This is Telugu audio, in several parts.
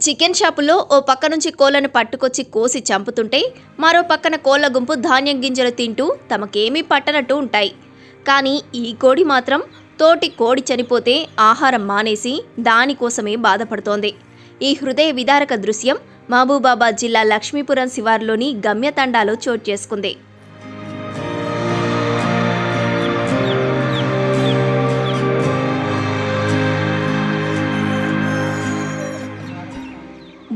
చికెన్ షాపులో ఓ పక్క నుంచి కోళ్లను పట్టుకొచ్చి కోసి చంపుతుంటే మరో పక్కన కోళ్ల గుంపు ధాన్యం గింజలు తింటూ తమకేమీ పట్టనట్టు ఉంటాయి. కానీ ఈ కోడి మాత్రం తోటి కోడి చనిపోతే ఆహారం మానేసి దానికోసమే బాధపడుతోంది. ఈ హృదయ విదారక దృశ్యం మహబూబాబాద్ జిల్లా లక్ష్మీపురం శివారులోని గమ్యతండాలో చోటు చేసుకుంది.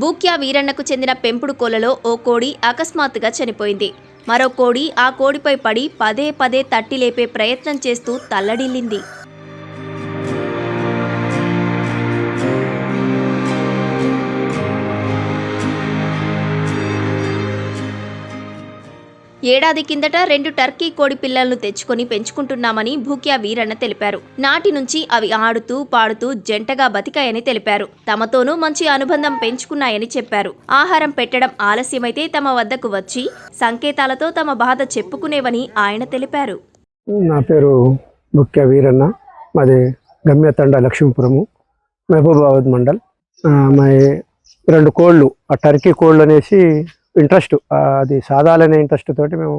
బూక్యా వీరన్నకు చెందిన పెంపుడు కోళ్లలో ఓ కోడి అకస్మాత్తుగా చనిపోయింది. మరో కోడి ఆ కోడిపై పడి పదే పదే తట్టి లేపే ప్రయత్నం చేస్తూ తల్లడిల్లింది. ఏడాది కిందట 2 టర్కీ కోడి పిల్లలను తెచ్చుకొని పెంచుకుంటున్నామని బూక్యా వీరన్న తెలిపారు. నాటి నుంచి అవి ఆడుతూ పాడుతూ జంటగా బతికాయని తెలిపారు. తమతోనూ మంచి అనుబంధం పెంచుకున్నాయని చెప్పారు. ఆహారం పెట్టడం ఆలస్యమైతే తమ వద్దకు వచ్చి సంకేతాలతో తమ బాధ చెప్పుకునేవని ఆయన తెలిపారు. నా పేరు బూక్యా వీరన్న, మాది గమ్యతండ లక్ష్మీపురము, మహబూబాబాద్ మండల్. మా 2 కోళ్ళు, ఆ టర్కీ కోళ్ళు అనేసి ఇంట్రెస్ట్, అది సాధాలనే ఇంట్రెస్ట్ తోటి మేము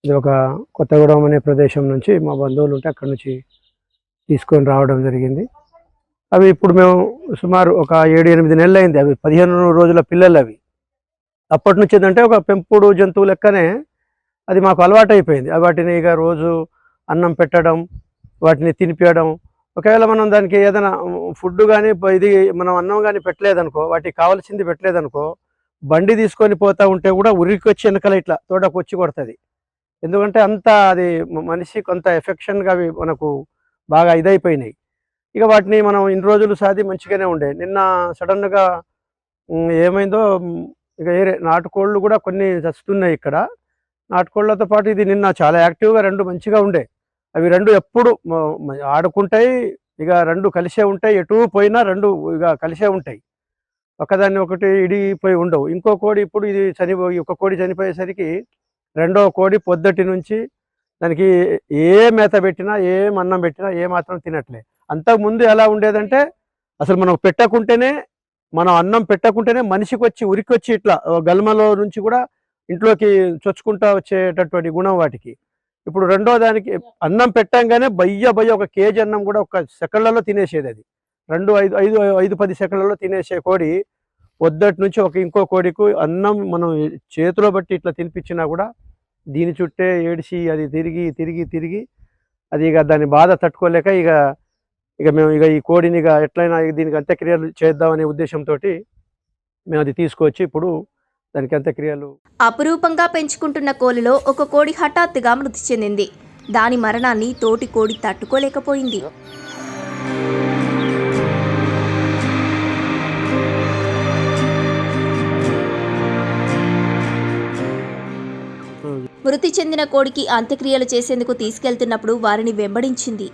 ఇది ఒక కొత్తగూడెం అనే ప్రదేశం నుంచి మా బంధువులు ఉంటే అక్కడి నుంచి తీసుకొని రావడం జరిగింది. అవి ఇప్పుడు మేము సుమారు ఒక 7-8 నెలలు అయింది. అవి 15 రోజుల పిల్లలు. అవి అప్పటి నుంచి ఏంటంటే ఒక పెంపుడు జంతువు లెక్కనే అది మాకు అలవాటు అయిపోయింది. వాటిని ఇక రోజు అన్నం పెట్టడం, వాటిని తినిపించడం. ఒకవేళ మనం దానికి ఏదైనా ఫుడ్ కానీ ఇది మనం అన్నం కానీ పెట్టలేదనుకో, వాటికి కావాల్సింది పెట్టలేదనుకో, బండి తీసుకొని పోతూ ఉంటే కూడా ఉరికి వచ్చి వెనకాల ఇట్లా తోటకు వచ్చి కొడుతుంది. ఎందుకంటే అంత అది మనిషి కొంత ఎఫెక్షన్గా అవి మనకు బాగా ఇదైపోయినాయి. ఇక వాటిని మనం ఇన్ని రోజులు సాది మంచిగానే ఉండే. నిన్న సడన్గా ఏమైందో, ఇక నాటుకోళ్ళు కూడా కొన్ని చస్తున్నాయి ఇక్కడ. నాటుకోళ్లతో పాటు ఇది నిన్న చాలా యాక్టివ్గా 2 మంచిగా ఉండే. అవి 2 ఎప్పుడు ఆడుకుంటాయి, ఇక 2 కలిసే ఉంటాయి. ఎటు పోయినా 2 ఇక కలిసే ఉంటాయి. ఒకదాన్ని ఒకటి ఇడిపోయి ఉండవు. ఇంకో కోడి ఇప్పుడు ఇది చనిపోయి, ఒక కోడి చనిపోయేసరికి రెండవ కోడి పొద్దుటి నుంచి దానికి ఏ మేత పెట్టినా, ఏం అన్నం పెట్టినా ఏ మాత్రం తినట్లే. అంతకుముందు ఎలా ఉండేదంటే అసలు మనం పెట్టకుంటేనే, మనం అన్నం పెట్టకుంటేనే మనిషికి వచ్చి ఉరికి వచ్చి ఇట్లా గల్మలో నుంచి కూడా ఇంట్లోకి చొచ్చుకుంటా వచ్చేటటువంటి గుణం వాటికి. ఇప్పుడు రెండో దానికి అన్నం పెట్టంగానే బయ్య ఒక కేజీ అన్నం కూడా ఒక సెకండ్లలో తినేసేది. అది 5-10 సెకండ్లలో తినేసే కోడి పొద్దుటి నుంచి ఇంకో కోడికి అన్నం మనం చేతిలో బట్టి ఇట్లా తినిపించినా కూడా దీని చుట్టే ఏడిసి అది తిరిగి అది ఇక దాని బాధ తట్టుకోలేక ఇక మేము ఈ కోడిని ఎట్లయినా దీనికి అంత్యక్రియలు చేద్దామనే ఉద్దేశంతో మేము అది తీసుకొచ్చి ఇప్పుడు దానికి అంత్యక్రియలు. అపురూపంగా పెంచుకుంటున్న కోలిలో ఒక కోడి హఠాత్తుగా మృతి చెందింది. దాని మరణాన్ని తోటి కోడి తట్టుకోలేకపోయింది. మృతి చెందిన కోడికి అంత్యక్రియలు చేసేందుకు తీసుకెళ్తున్నప్పుడు వారిని వెంబడించింది.